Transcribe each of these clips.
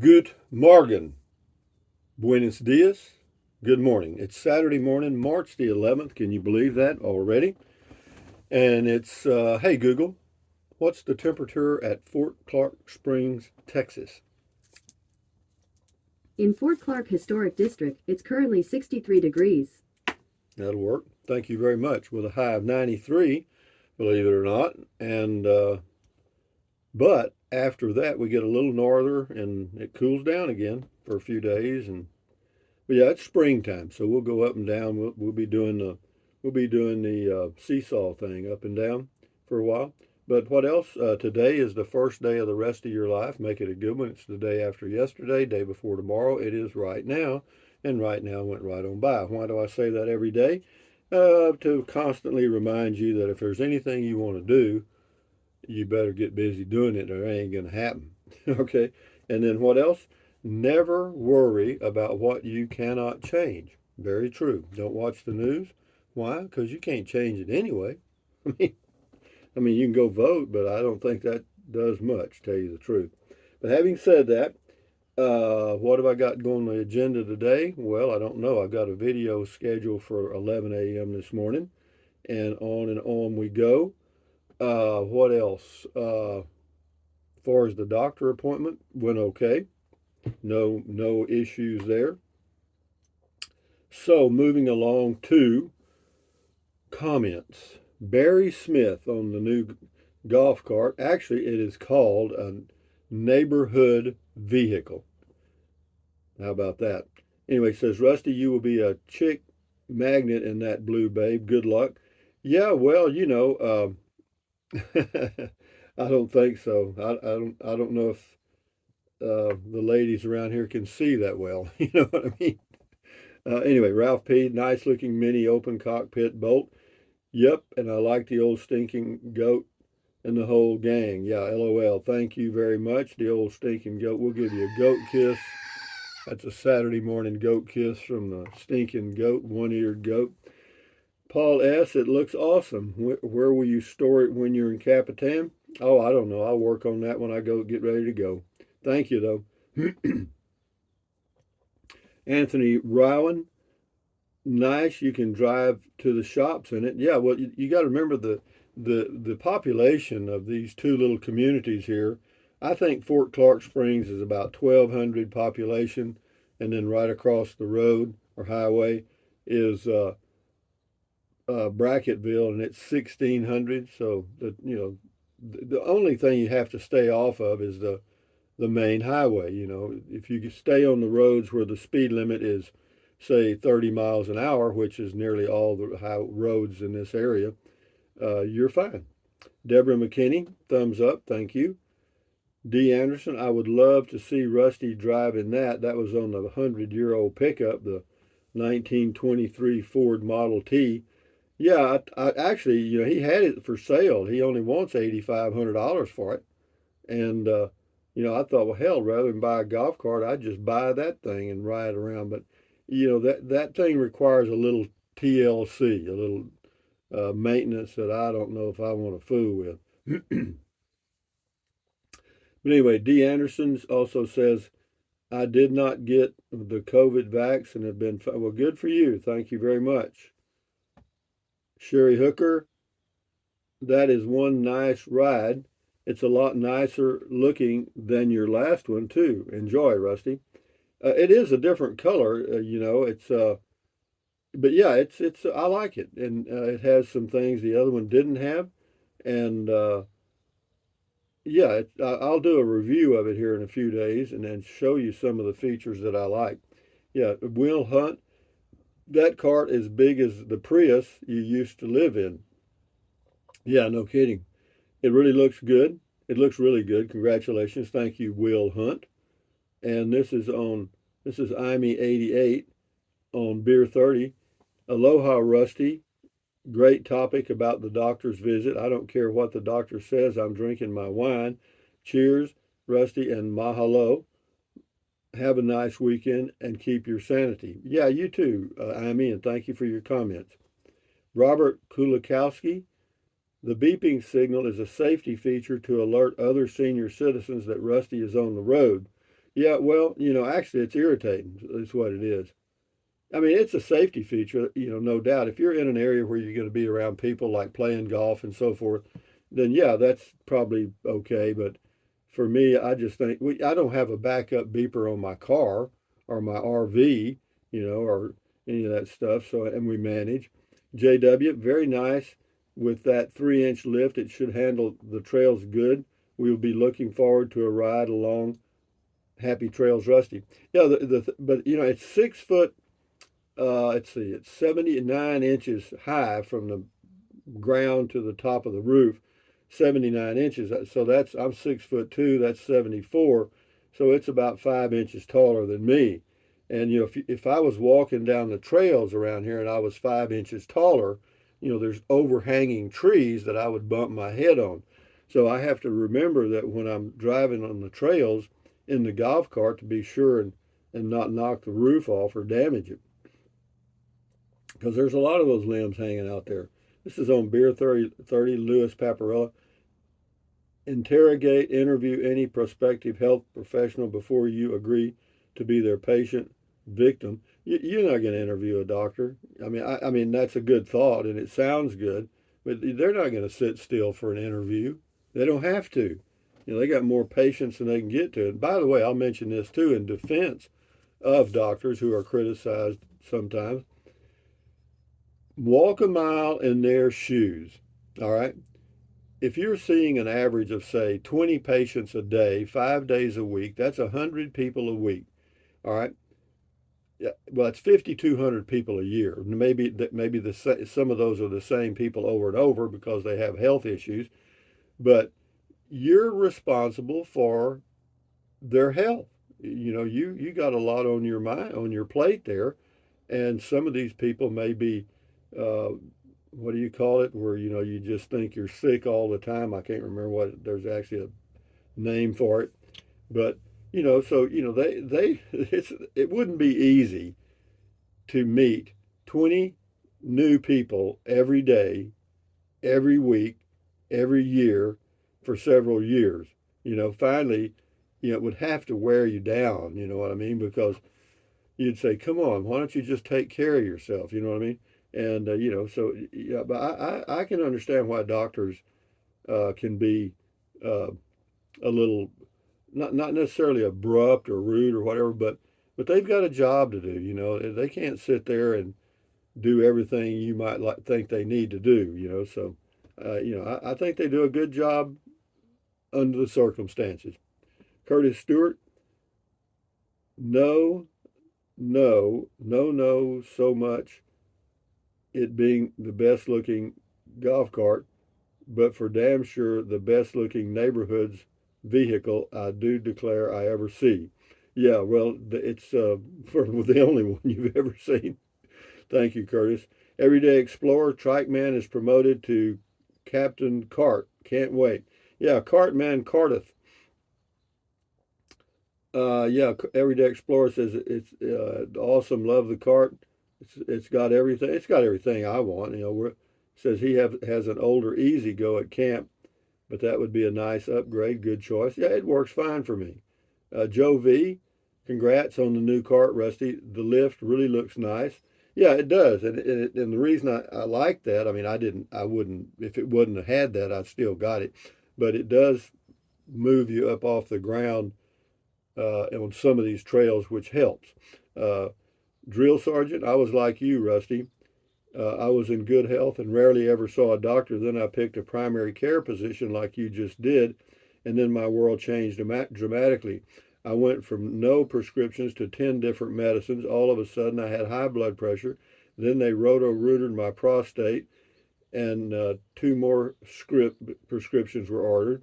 Good morgen. Buenos dias. Good morning. It's Saturday morning, March the 11th. Can you believe that already? And it's, hey Google, what's the temperature at Fort Clark Springs, Texas? In Fort Clark Historic District, it's currently 63 degrees. That'll work. Thank you very much. With a high of 93, believe it or not. And, but after that, we get a little norther and it cools down again for a few days. But yeah, it's springtime, so we'll go up and down. We'll be doing the seesaw thing up and down for a while. But what else? Today is the first day of the rest of your life. Make it a good one. It's the day after yesterday, day before tomorrow. It is right now, and right now went right on by. Why do I say that every day? To constantly remind you that if there's anything you want to do, you better get busy doing it, or it ain't gonna happen. Okay. And then what else? Never worry about what you cannot change. Very true. Don't watch the news. Why? Because you can't change it anyway. I mean, you can go vote, but I don't think that does much, tell you the truth. But having said that, what have I got going on the agenda today? Well, I don't know. I've got a video scheduled for 11 a.m. this morning, and on we go. What else? As far as the doctor appointment, went okay. No issues there. So moving along to comments. Barry Smith on the new golf cart. Actually, it is called a neighborhood vehicle. How about that? Anyway, says Rusty, you will be a chick magnet in that blue babe. Good luck. Yeah, well, I don't think so. I don't know if the ladies around here can see that well. You know what I mean? Anyway, Ralph P. Nice looking mini open cockpit bolt. Yep, and I like the old stinking goat and the whole gang. Yeah, LOL. Thank you very much. The old stinking goat. We'll give you a goat kiss. That's a Saturday morning goat kiss from the stinking goat, one-eared goat. Paul S. It looks awesome. Where will you store it when you're in Capitan? Oh, I don't know. I'll work on that when I go get ready to go. Thank you, though. Anthony Rowan, nice. You can drive to the shops in it. Yeah, well, you got to remember the population of these two little communities here. I think Fort Clark Springs is about 1,200 population, and then right across the road or highway is Bracketville, and it's 1,600. So the only thing you have to stay off of is the main highway. If you stay on the roads where the speed limit is, say, 30 miles an hour, which is nearly all the roads in this area, you're fine. Deborah McKinney, thumbs up, thank you. D. Anderson, I would love to see Rusty driving that. That was on the 100-year-old pickup, the 1923 Ford Model T. Yeah, I actually, he had it for sale. He only wants $8,500 for it. And, I thought, well, hell, rather than buy a golf cart, I'd just buy that thing and ride around. But, that thing requires a little TLC, a little maintenance that I don't know if I want to fool with. But anyway, D. Anderson also says, I did not get the COVID vax and have been, well, good for you. Thank you very much. Sherry Hooker, that is one nice ride. It's a lot nicer looking than your last one, too. Enjoy, Rusty. It is a different color, it's, but yeah, it's, I like it. And it has some things the other one didn't have. And, yeah, I'll do a review of it here in a few days and then show you some of the features that I like. Yeah, Will Hunt, that cart is big as the Prius you used to live in. Yeah, no kidding. It really looks good. It looks really good. Congratulations. Thank you, Will Hunt. And this is IME88 on Beer 30. Aloha, Rusty. Great topic about the doctor's visit. I don't care what the doctor says. I'm drinking my wine. Cheers, Rusty, and mahalo. Have a nice weekend and keep your sanity. Yeah, you too, IME, and thank you for your comments. Robert Kulikowski. The beeping signal is a safety feature to alert other senior citizens that Rusty is on the road. Yeah, well, actually, it's irritating. Is what it is. I mean, it's a safety feature, no doubt. If you're in an area where you're going to be around people like playing golf and so forth, then yeah, that's probably okay. But for me, I just think I don't have a backup beeper on my car or my RV, or any of that stuff. So, and we manage. JW, very nice with that 3-inch lift. It should handle the trails good. We will be looking forward to a ride along Happy Trails, Rusty. Yeah, but it's 6 foot. Let's see, it's 79 inches high from the ground to the top of the roof, 79 inches. So I'm 6'2", that's 74. So it's about 5 inches taller than me. And if I was walking down the trails around here and I was 5 inches taller, there's overhanging trees that I would bump my head on. So I have to remember that when I'm driving on the trails in the golf cart to be sure and not knock the roof off or damage it, because there's a lot of those limbs hanging out there. This is on Beer 30, Louis Paparella. Interrogate, interview any prospective health professional before you agree to be their patient victim. You're not going to interview a doctor. I mean that's a good thought and it sounds good, but they're not going to sit still for an interview. They don't have to. They got more patients than they can get to. And by the way, I'll mention this too in defense of doctors who are criticized sometimes. Walk a mile in their shoes. All right. If you're seeing an average of, say, 20 patients a day, 5 days a week, that's 100 people a week. All right. Yeah, well, it's 5,200 people a year. Maybe some of those are the same people over and over because they have health issues, but you're responsible for their health. You got a lot on your mind, on your plate there, and some of these people may be, uh, what do you call it, where you just think you're sick all the time. I can't remember what there's actually a name for it, but so they it wouldn't be easy to meet 20 new people every day, every week, every year for several years. Finally, it would have to wear you down. You know what I mean? Because you'd say, "Come on, why don't you just take care of yourself?" You know what I mean? And so yeah, but I can understand why doctors can be uh, a little not necessarily abrupt or rude or whatever, but they've got a job to do. They can't sit there and do everything you might think they need to do. So I think they do a good job under the circumstances. Curtis Stewart, no, no, no, no, so much it being the best looking golf cart, but for damn sure the best looking neighborhood's vehicle I do declare I ever see. Yeah, well, it's for the only one you've ever seen. Thank you, Curtis. Everyday Explorer, Trike Man is promoted to Captain Cart. Can't wait. Yeah, Cartman Carteth. Yeah, Everyday Explorer says it's awesome. Love the cart. It's got everything. It's got everything I want. Says he has an older Easy Go at camp, but that would be a nice upgrade. Good choice. Yeah, it works fine for me. Joe V, congrats on the new cart, Rusty. The lift really looks nice. Yeah, it does, and the reason I like that, I mean, I wouldn't, if it wouldn't have had that, I'd still got it, but it does move you up off the ground on some of these trails, which helps. Uh, Drill Sergeant, I was like you, Rusty. I was in good health and rarely ever saw a doctor. Then I picked a primary care position like you just did, and then my world changed dramatically. I went from no prescriptions to 10 different medicines. All of a sudden, I had high blood pressure. Then they roto-rooted my prostate, and two more prescriptions were ordered.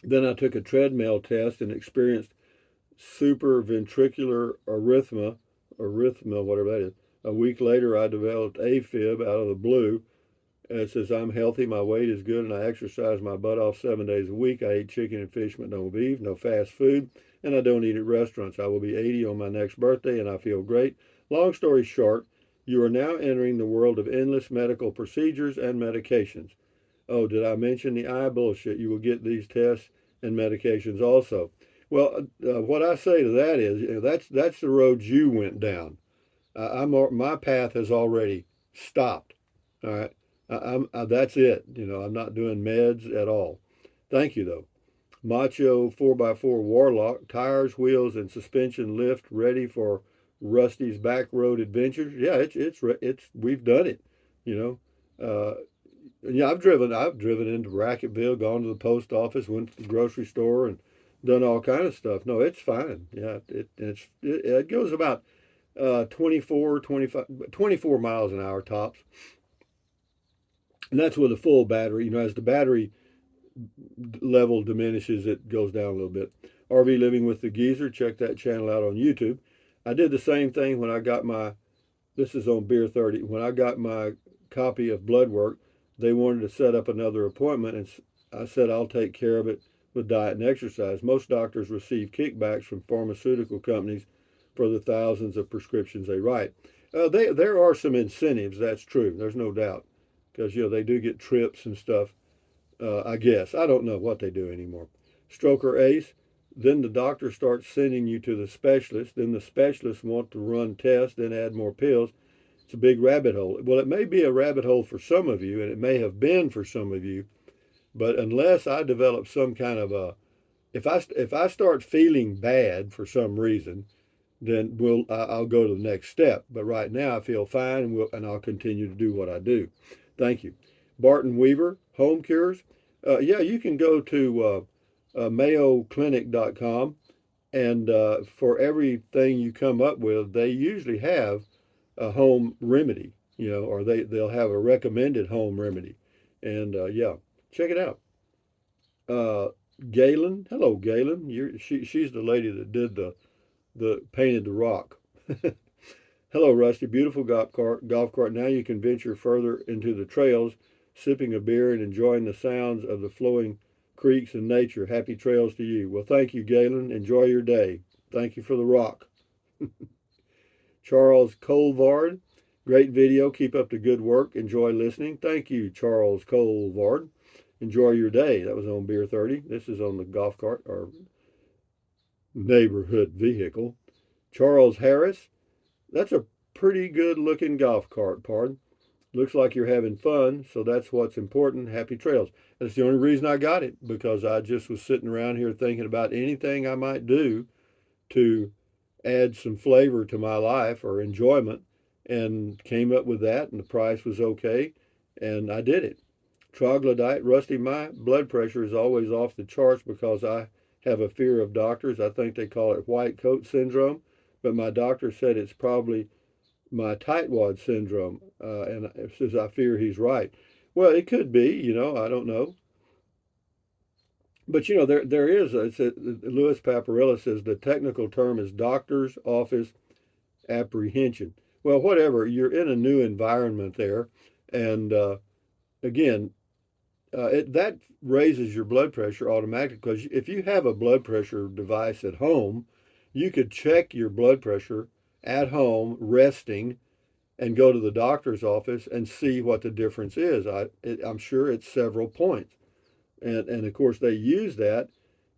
Then I took a treadmill test and experienced supraventricular arrhythmia, whatever that is. A week later, I developed AFib out of the blue. And it says, I'm healthy, my weight is good, and I exercise my butt off 7 days a week. I eat chicken and fish, but no beef, no fast food, and I don't eat at restaurants. I will be 80 on my next birthday, and I feel great. Long story short, you are now entering the world of endless medical procedures and medications. Oh, did I mention the eye bullshit? You will get these tests and medications also. Well, what I say to that is, that's the road you went down. My path has already stopped. All right, that's it. I'm not doing meds at all. Thank you though. Macho 4x4 Warlock, tires, wheels, and suspension lift ready for Rusty's back road adventures. Yeah, it's we've done it. You know, yeah, I've driven into Racketville, gone to the post office, went to the grocery store, and done all kind of stuff. No, it's fine. Yeah, it goes about 24, 25, 24 miles an hour tops, and that's with a full battery. As the battery level diminishes, it goes down a little bit. RV Living with the Geezer, check that channel out on YouTube. I did the same thing when I got my, this is on Beer 30, when I got my copy of Blood Work. They wanted to set up another appointment, and I said I'll take care of it with diet and exercise. Most doctors receive kickbacks from pharmaceutical companies for the thousands of prescriptions they write. There are some incentives, that's true, there's no doubt, because they do get trips and stuff. I guess. I don't know what they do anymore. Stroke or ACE, then the doctor starts sending you to the specialist. Then the specialist want to run tests, then add more pills. It's a big rabbit hole. Well, it may be a rabbit hole for some of you, and it may have been for some of you, but unless I develop some kind of if I start feeling bad for some reason, then I'll go to the next step. But right now I feel fine, and I'll continue to do what I do. Thank you. Barton Weaver, Home Cures. Yeah, you can go to mayoclinic.com, and for everything you come up with, they usually have a home remedy, or they'll have a recommended home remedy. And yeah, check it out. Galen, hello Galen. She's the lady that did the painted the rock. Hello, Rusty. Beautiful golf cart. Now you can venture further into the trails, sipping a beer and enjoying the sounds of the flowing creeks and nature. Happy trails to you. Well, thank you, Galen. Enjoy your day. Thank you for the rock. Charles Colvard. Great video. Keep up the good work. Enjoy listening. Thank you, Charles Colvard. Enjoy your day. That was on Beer 30. This is on the golf cart or neighborhood vehicle. Charles Harris. That's a pretty good looking golf cart, pardon. Looks like you're having fun, so that's what's important. Happy trails. That's the only reason I got it, because I just was sitting around here thinking about anything I might do to add some flavor to my life or enjoyment, and came up with that, and the price was okay, and I did it. Troglodyte, Rusty, my blood pressure is always off the charts because I have a fear of doctors. I think they call it white coat syndrome, but my doctor said it's probably my tightwad syndrome, and says I fear he's right. Well, it could be, I don't know. But there is Louis Paparilla says the technical term is doctor's office apprehension. Well, whatever, you're in a new environment there, and again, that raises your blood pressure automatically, because if you have a blood pressure device at home, you could check your blood pressure at home, resting, and go to the doctor's office and see what the difference is. I'm sure it's several points. And of course, they use that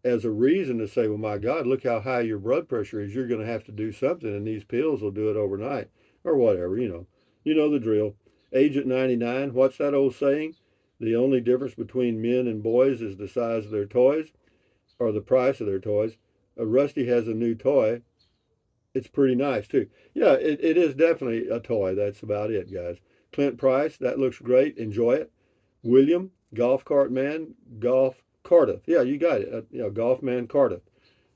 as a reason to say, well, my God, look how high your blood pressure is. You're going to have to do something, and these pills will do it overnight or whatever, You know the drill. Agent 99, what's that old saying? The only difference between men and boys is the size of their toys or the price of their toys. Rusty has a new toy. It's pretty nice too. Yeah, it is definitely a toy. That's about it, guys. Clint Price, that looks great. Enjoy it. William, Golf Cart Man, Golf Cardiff. Yeah, you got it. Golf Man Cardiff.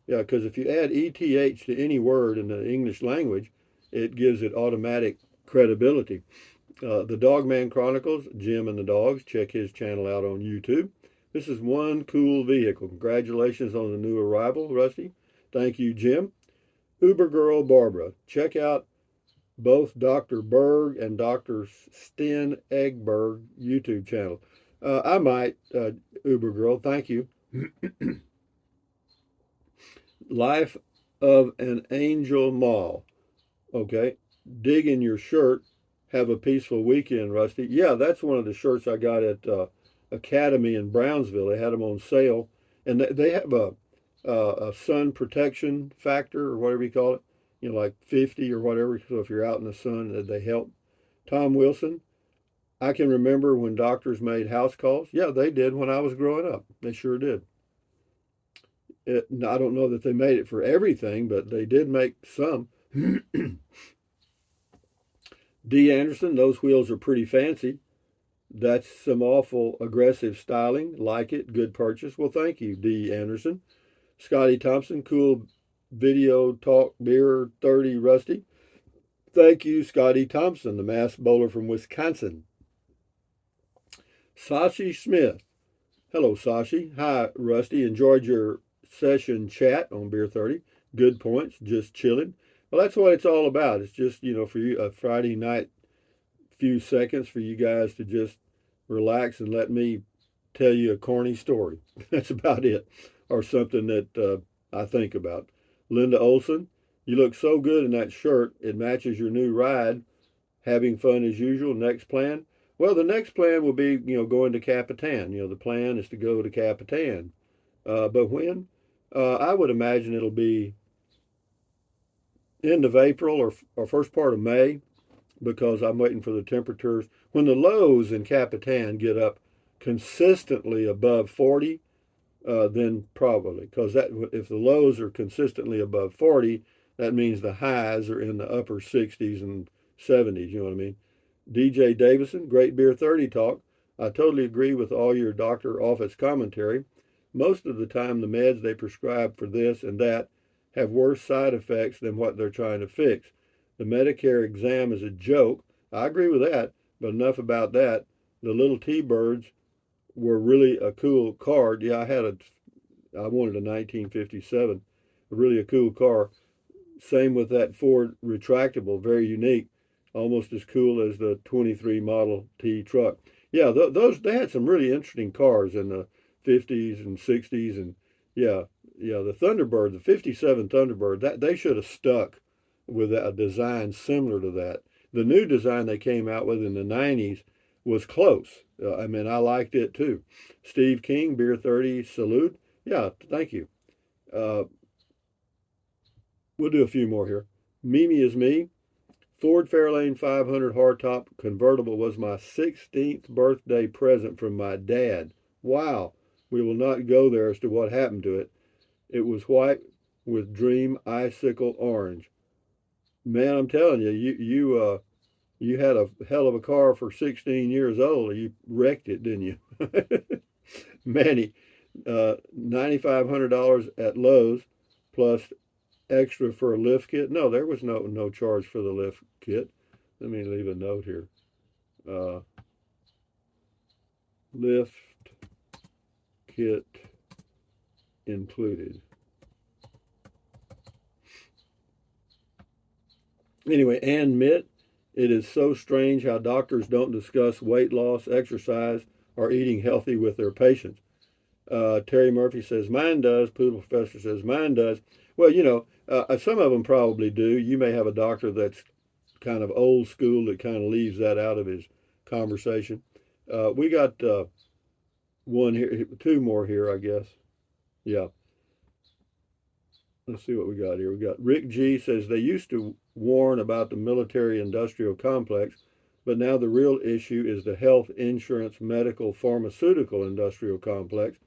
Yeah, because if you add ETH to any word in the English language, it gives it automatic credibility. The Dogman Chronicles, Jim and the Dogs. Check his channel out on YouTube. This is one cool vehicle. Congratulations on the new arrival, Rusty. Thank you, Jim. Uber Girl Barbara. Check out both Dr. Berg and Dr. Sten Egberg YouTube channel. I might, Uber Girl. Thank you. Life of an Angel Mall. Okay. Dig in your shirt. Have a peaceful weekend, Rusty. Yeah, that's one of the shirts I got at Academy in Brownsville. They had them on sale, and they have a sun protection factor or whatever you call it, you know, like 50 or whatever. So if you're out in the sun, they help. Tom Wilson, I can remember when doctors made house calls. Yeah, they did when I was growing up. They sure did. I don't know that they made it for everything, but they did make some. D. Anderson, those wheels are pretty fancy. That's some awful aggressive styling. Like it. Good purchase. Well, thank you, D. Anderson. Scotty Thompson, cool video talk beer 30 Rusty. Thank you, Scotty Thompson, the mass bowler from Wisconsin. Sashi Smith. Hello, Sashi. Hi, Rusty. Enjoyed your session chat on Beer 30. Good points. Just chilling. Well, that's what it's all about. It's just, you know, for you, a Friday night few seconds for you guys to just relax and let me tell you a corny story. That's about it. Or something that I think about. Linda Olson, you look so good in that shirt. It matches your new ride. Having fun as usual. Next plan? Well, the next plan will be, you know, going to Capitan. You know, the plan is to go to Capitan. But when? I would imagine it'll be end of April or first part of May, because I'm waiting for the temperatures. When the lows in Capitan get up consistently above 40, then probably, because that if the lows are consistently above 40, that means the highs are in the upper 60s and 70s. You know what I mean? DJ Davison, great beer 30 talk. I totally agree with all your doctor office commentary. Most of the time, the meds they prescribe for this and that have worse side effects than what they're trying to fix. The Medicare exam is a joke. I agree with that, but enough about that. The little T-Birds were really a cool car. Yeah, I wanted a 1957, really a cool car. Same with that Ford retractable, very unique, almost as cool as the 23 Model T truck. Yeah, those they had some really interesting cars in the 50s and 60s, and yeah, the Thunderbird, the 57 Thunderbird, that they should have stuck with a design similar to that. The new design they came out with in the 90s was close. I mean, I liked it too. Steve King, Beer 30, salute. Yeah, thank you. Uh, we'll do a few more here. Mimi is me. Ford Fairlane 500 hardtop convertible was my 16th birthday present from my dad. Wow. We will not go there as to what happened to it. It was white with dream icicle orange. Man, I'm telling you, you had a hell of a car for 16 years old. You wrecked it, didn't you? Manny, $9,500 at Lowe's plus extra for a lift kit. No, there was no charge for the lift kit. Let me leave a note here. Lift kit included. Anyway, Ann Mitt, it is so strange how doctors don't discuss weight loss, exercise, or eating healthy with their patients. Terry Murphy says, mine does. Poodle Professor says, mine does. Well, you know, some of them probably do. You may have a doctor that's kind of old school that kind of leaves that out of his conversation. We got one here, two more here, I guess. Yeah. Let's see what we got here. We got Rick G says they used to warn about the military industrial complex, but now the real issue is the health, insurance, medical, pharmaceutical industrial complex.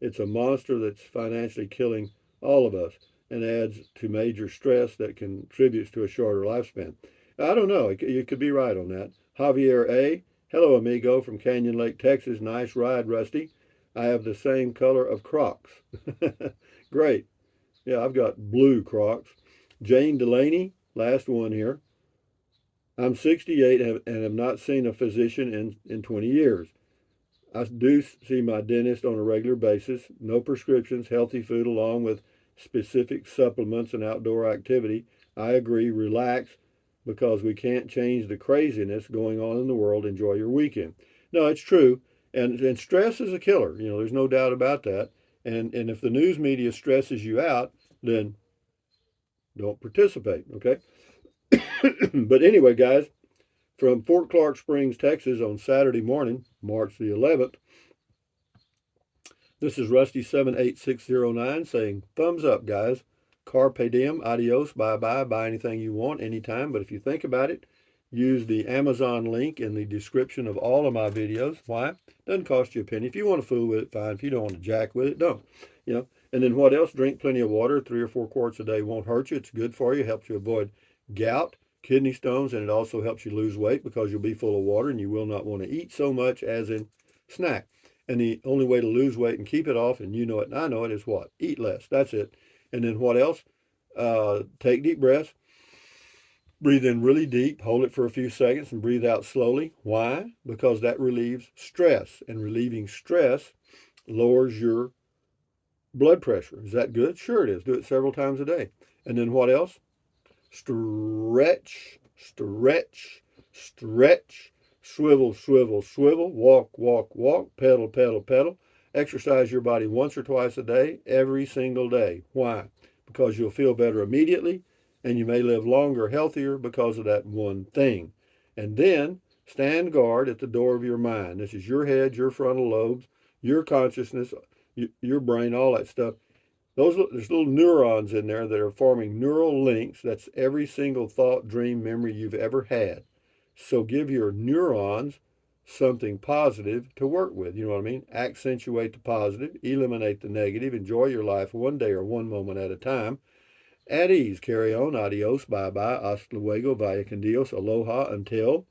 It's a monster that's financially killing all of us and adds to major stress that contributes to a shorter lifespan. I don't know. You could be right on that. Javier A. Hello, amigo from Canyon Lake, Texas. Nice ride, Rusty. I have the same color of Crocs. Great. Yeah, I've got blue Crocs. Jane Delaney, last one here. I'm 68 and have not seen a physician in 20 years. I do see my dentist on a regular basis. No prescriptions, healthy food along with specific supplements and outdoor activity. I agree, relax because we can't change the craziness going on in the world. Enjoy your weekend. No, it's true. And stress is a killer. You know, there's no doubt about that. And if the news media stresses you out, then don't participate, okay? But anyway, guys, from Fort Clark Springs, Texas on Saturday morning, March the 11th, This is Rusty78609 saying thumbs up, guys. Carpe diem, adios, bye-bye, buy anything you want anytime. But if you think about it, use the Amazon link in the description of all of my videos. Why? Doesn't cost you a penny. If you want to fool with it, fine. If you don't want to jack with it, don't. You know. And then what else? Drink plenty of water. 3 or 4 quarts a day won't hurt you. It's good for you. Helps you avoid gout, kidney stones, and it also helps you lose weight because you'll be full of water and you will not want to eat so much as in snack. And the only way to lose weight and keep it off, and you know it and I know it, is what? Eat less. That's it. And then what else? Take deep breaths. Breathe in really deep, hold it for a few seconds, and breathe out slowly. Why? Because that relieves stress, and relieving stress lowers your blood pressure. Is that good? Sure it is. Do it several times a day. And then what else? Stretch, stretch, stretch, swivel, swivel, swivel, walk, walk, walk, pedal, pedal, pedal. Exercise your body once or twice a day, every single day. Why? Because you'll feel better immediately, and you may live longer, healthier because of that one thing. And then stand guard at the door of your mind. This is your head, your frontal lobes, your consciousness, your brain, all that stuff. There's little neurons in there that are forming neural links. That's every single thought, dream, memory you've ever had. So give your neurons something positive to work with. You know what I mean? Accentuate the positive, eliminate the negative, enjoy your life one day or one moment at a time. At ease, carry on, adios, bye-bye, hasta luego, vaya con Dios, aloha, until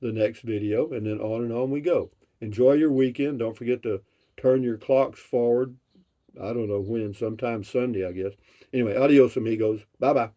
the next video, and then on we go. Enjoy your weekend. Don't forget to turn your clocks forward. I don't know when, sometime Sunday, I guess. Anyway, adios, amigos. Bye-bye.